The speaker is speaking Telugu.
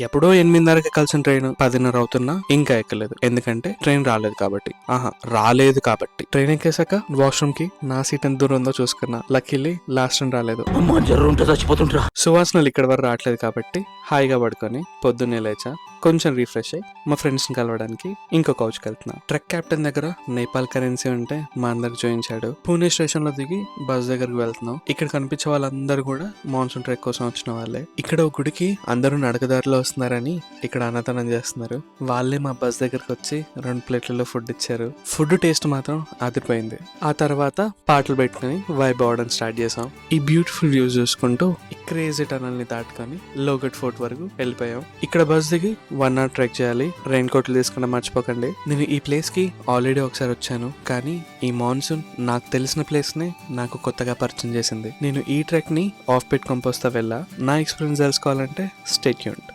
ఎప్పుడో 8:30కి కలిసిన ట్రైన్ 10:30 అవుతున్నా ఇంకా ఎక్కలేదు. ఎందుకంటే ట్రైన్ రాలేదు కాబట్టి. రాలేదు కాబట్టి. ట్రైన్ ఎక్కేసాక వాష్రూమ్ కి నా సీట్ ఎంత దూరం ఉందో చూసుకున్నా. లక్కీలీ లాస్ట్ ట్రైన్ రాలేదు. సువాసనలు ఇక్కడ వరకు రావట్లేదు కాబట్టి హాయిగా పడుకొని పొద్దున్నే లేచా, కొంచెం రీఫ్రెష్ అయ్యి మా ఫ్రెండ్స్ ని కలవడానికి ఇంకో కౌచ్కి వెళ్తున్నా. ట్రక్ కెప్టెన్ దగ్గర నేపాల్ కరెన్సీ ఉంటే మా అందరికి చూపించాడు. పూణే స్టేషన్ లో దిగి బస్ దగ్గరకు వెళ్తున్నాం. ఇక్కడ కనిపించే వాళ్ళందరూ కూడా మాన్సూన్ ట్రెక్ కోసం వచ్చిన వాళ్ళే. ఇక్కడ ఒక గుడికి అందరూ నడకదారిలో వస్తున్నారని ఇక్కడ అన్నదానం చేస్తున్నారు. వాళ్ళే మా బస్ దగ్గరకు వచ్చి 2 ప్లేట్లలో ఫుడ్ ఇచ్చారు. ఫుడ్ టేస్ట్ మాత్రం అదిరిపోయింది. ఆ తర్వాత పాటలు పెట్టుకుని వైబ్ అవడం స్టార్ట్ చేసాం. ఈ బ్యూటిఫుల్ వ్యూస్ చూసుకుంటూ ఈ క్రేజీ టనల్ ని దాటుకొని లోగట్ ఫోర్ట్ వరకు వెళ్ళిపోయాం. ఇక్కడ బస్ దిగి 1 hour ట్రెక్ చేయాలి. రెయిన్ కోట్లు తీసుకుని మర్చిపోకండి. నేను ఈ ప్లేస్ కి ఆల్రెడీ ఒకసారి వచ్చాను, కానీ ఈ మాన్సూన్ నాకు తెలిసిన ప్లేస్ నే నాకు కొత్తగా పరిచయం చేసింది. నేను ఈ ట్రెక్ ని ఆఫ్ పెట్టుకొని పోస్తా వెళ్ళా. నా ఎక్స్పీరియన్స్ తెలుసుకోవాలంటే స్టే ట్యూన్డ్.